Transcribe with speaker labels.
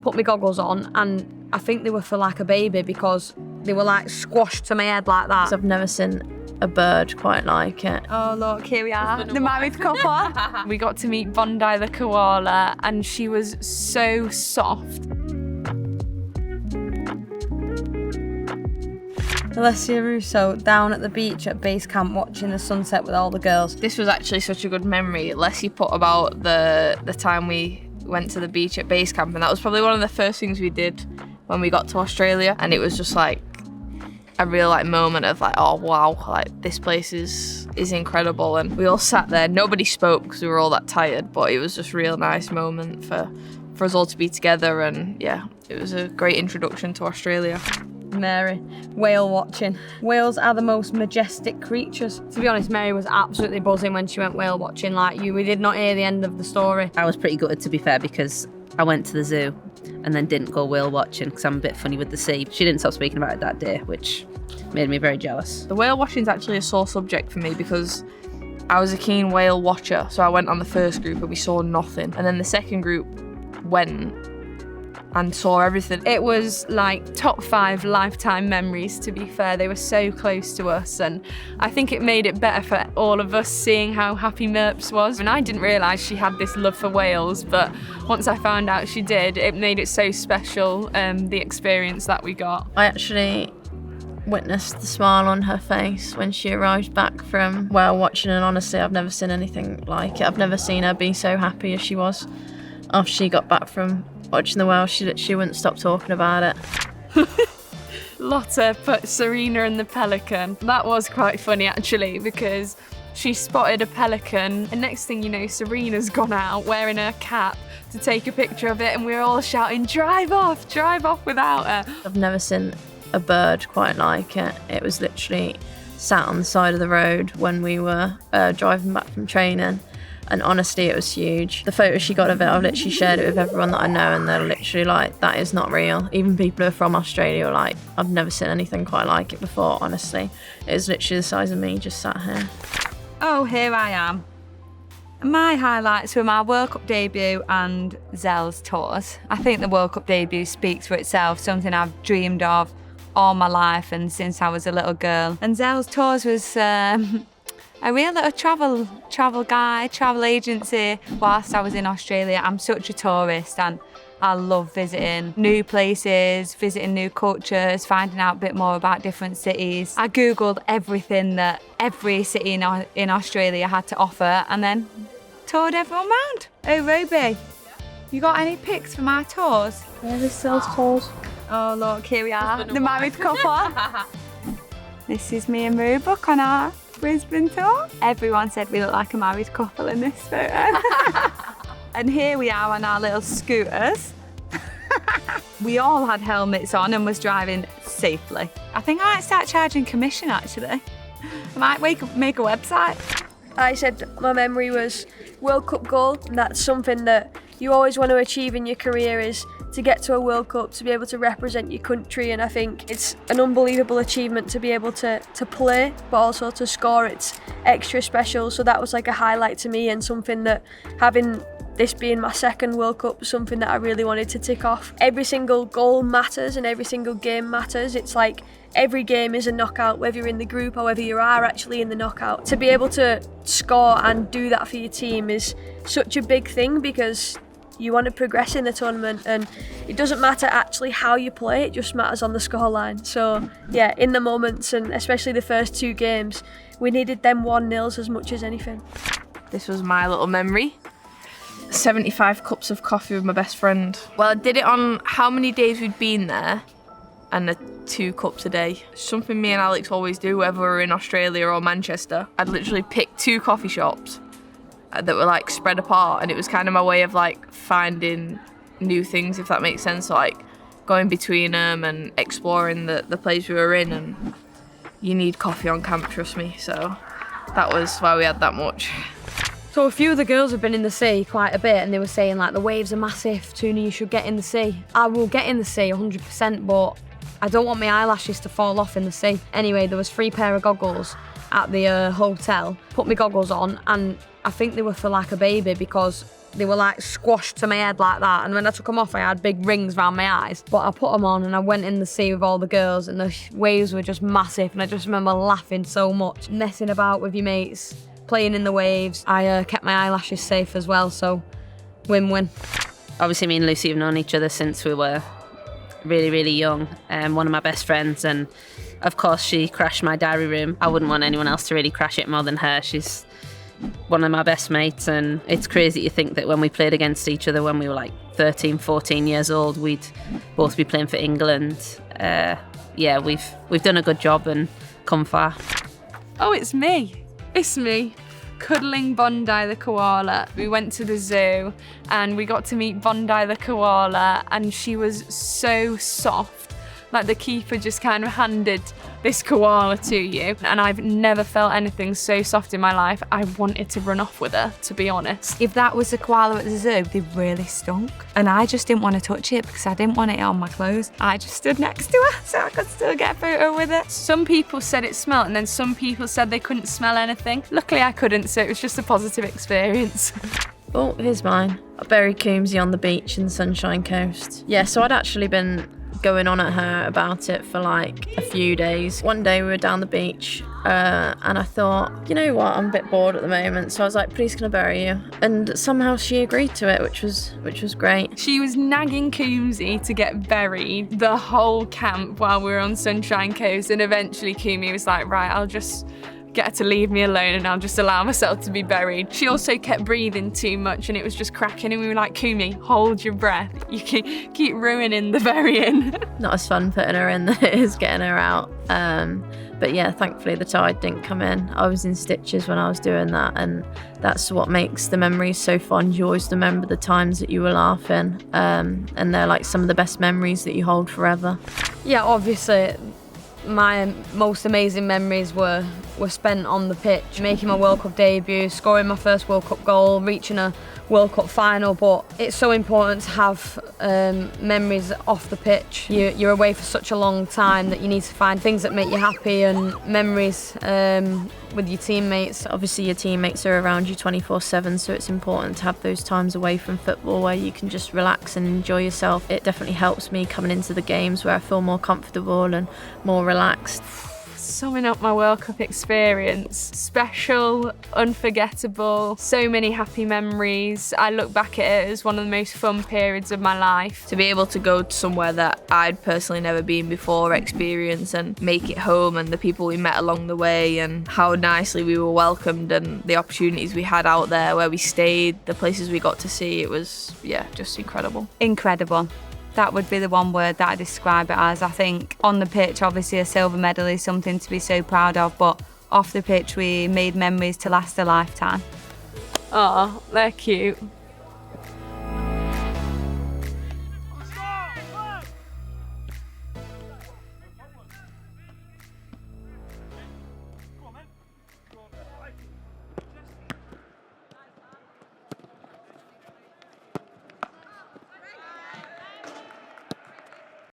Speaker 1: Put my goggles on, and I think they were for like a baby because they were like squashed to my head like that.
Speaker 2: I've never seen a bird quite like it.
Speaker 3: Oh look, here we are, the married couple. We got to meet Bondi the Koala and she was so soft.
Speaker 1: Alessia Russo down at the beach at base camp watching the sunset with all the girls.
Speaker 2: This was actually such a good memory. Leslie put about the time we went to the beach at base camp, and that was probably one of the first things we did when we got to Australia, and it was just like a real like moment of like, oh wow, like this place is incredible. And we all sat there, nobody spoke because we were all that tired, but it was just a real nice moment for us all to be together. And yeah, it was a great introduction to Australia.
Speaker 1: Mary, whale watching. Whales are the most majestic creatures. To be honest, Mary was absolutely buzzing when she went whale watching like you. We did not hear the end of the story.
Speaker 4: I was pretty gutted, to be fair, because I went to the zoo and then didn't go whale watching because I'm a bit funny with the sea. She didn't stop speaking about it that day, which made me very jealous.
Speaker 2: The whale watching is actually a sore subject for me because I was a keen whale watcher, so I went on the first group and we saw nothing, and then the second group went and saw everything.
Speaker 3: It was like top 5 lifetime memories, to be fair. They were so close to us, and I think it made it better for all of us seeing how happy Merps was. And I didn't realise she had this love for whales, but once I found out she did, it made it so special, the experience that we got.
Speaker 2: I actually witnessed the smile on her face when she arrived back from whale watching, and honestly I've never seen anything like it. I've never seen her be so happy as she was after she got back from watching the whale. She wouldn't stop talking about it.
Speaker 3: Lotta put Serena and the Pelican. That was quite funny actually, because she spotted a pelican and next thing you know Serena's gone out wearing her cap to take a picture of it, and we were all shouting, drive off without her.
Speaker 2: I've never seen a bird quite like it. It was literally sat on the side of the road when we were driving back from training, and honestly it was huge. The photo she got of it, I've literally shared it with everyone that I know, and they're literally like, that is not real. Even people who are from Australia are like, I've never seen anything quite like it before, honestly. It was literally the size of me just sat here.
Speaker 3: Oh, here I am. My highlights were my World Cup debut and Zel's tours. I think the World Cup debut speaks for itself, something I've dreamed of all my life and since I was a little girl. And Zel's tours was a real little travel guide, travel agency whilst I was in Australia. I'm such a tourist and I love visiting new places, visiting new cultures, finding out a bit more about different cities. I googled everything that every city in Australia had to offer and then toured everyone round. Oh, Roby, you got any pics for my tours?
Speaker 2: Yeah, this sells tours.
Speaker 3: Oh look, here we are, the married couple. This is me and Roebuck on our Brisbane tour. Everyone said we look like a married couple in this photo. And here we are on our little scooters. We all had helmets on and was driving safely. I think I might start charging commission actually. I might make a website.
Speaker 5: I said my memory was World Cup goal, and that's something that you always want to achieve in your career, is to get to a World Cup, to be able to represent your country, and I think it's an unbelievable achievement to be able to play, but also to score. It's extra special, so that was like a highlight to me, and something that, having this being my second World Cup, something that I really wanted to tick off. Every single goal matters and every single game matters. It's like every game is a knockout, whether you're in the group or whether you are actually in the knockout. To be able to score and do that for your team is such a big thing, because you want to progress in the tournament, and it doesn't matter actually how you play, it just matters on the scoreline. So yeah, in the moments, and especially the first 2 games, we needed them 1-0s as much as anything.
Speaker 2: This was my little memory. 75 cups of coffee with my best friend. Well, I did it on how many days we'd been there, and 2 cups a day. Something me and Alex always do, whether we're in Australia or Manchester. I'd literally pick 2 coffee shops that were like spread apart, and it was kind of my way of like finding new things, if that makes sense. So like going between them and exploring the place we were in, and you need coffee on camp, trust me. So that was why we had that much.
Speaker 1: So a few of the girls have been in the sea quite a bit, and they were saying like the waves are massive, Toone, you should get in the sea. I will get in the sea 100%, but I don't want my eyelashes to fall off in the sea. Anyway, there was 3 pair of goggles at the hotel. Put my goggles on, and I think they were for like a baby because They were like squashed to my head like that, and when I took them off I had big rings around my eyes. But I put them on and I went in the sea with all the girls, and the waves were just massive, and I just remember laughing so much, messing about with your mates, playing in the waves. I kept my eyelashes safe as well, so win-win.
Speaker 4: Obviously, me and Lucy have known each other since we were really, really young. One of my best friends, and of course she crashed my diary room. I wouldn't want anyone else to really crash it more than her. She's one of my best mates, and it's crazy to think that when we played against each other when we were like 13, 14 years old, we'd both be playing for England. Yeah, we've done a good job and come far.
Speaker 3: Oh, it's me. It's me. Cuddling Bondi the Koala. We went to the zoo and we got to meet Bondi the Koala, and she was so soft. Like the keeper just kind of handed this koala to you, and I've never felt anything so soft in my life. I wanted to run off with her, to be honest. If that was a koala at the zoo, they really stunk, and I just didn't want to touch it because I didn't want it on my clothes. I just stood next to her so I could still get a photo with it. Some people said it smelled, and then some people said they couldn't smell anything. Luckily I couldn't, so it was just a positive experience.
Speaker 2: Oh, here's mine. Very Coombsy on the beach in the Sunshine Coast. Yeah, so I'd actually been going on at her about it for like a few days. One day we were down the beach and I thought, you know what, I'm a bit bored at the moment, so I was like, please can I bury you? And somehow she agreed to it, which was great.
Speaker 3: She was nagging Coombsy to get buried the whole camp while we were on Sunshine Coast, and eventually Coombsy was like, right, I'll just get her to leave me alone and I'll just allow myself to be buried. She also kept breathing too much and it was just cracking, and we were like, Kumi, hold your breath. You can keep ruining the burying.
Speaker 2: Not as fun putting her in than it is getting her out. But yeah, thankfully the tide didn't come in. I was in stitches when I was doing that, and that's what makes the memories so fond. You always remember the times that you were laughing, and they're like some of the best memories that you hold forever.
Speaker 1: Yeah, obviously my most amazing memories were spent on the pitch, making my World Cup debut, scoring my first World Cup goal, reaching a World Cup final. But it's so important to have memories off the pitch. You're away for such a long time that you need to find things that make you happy, and memories with your teammates.
Speaker 2: Obviously your teammates are around you 24/7, so it's important to have those times away from football where you can just relax and enjoy yourself. It definitely helps me coming into the games where I feel more comfortable and more relaxed.
Speaker 3: Summing up my World Cup experience, special, unforgettable, so many happy memories. I look back at it as one of the most fun periods of my life.
Speaker 2: To be able to go to somewhere that I'd personally never been before, experience and make it home, and the people we met along the way, and how nicely we were welcomed, and the opportunities we had out there, where we stayed, the places we got to see, it was, yeah, just incredible.
Speaker 3: Incredible. That would be the one word that I describe it as. I think on the pitch, obviously a silver medal is something to be so proud of, but off the pitch we made memories to last a lifetime. Oh, they're cute.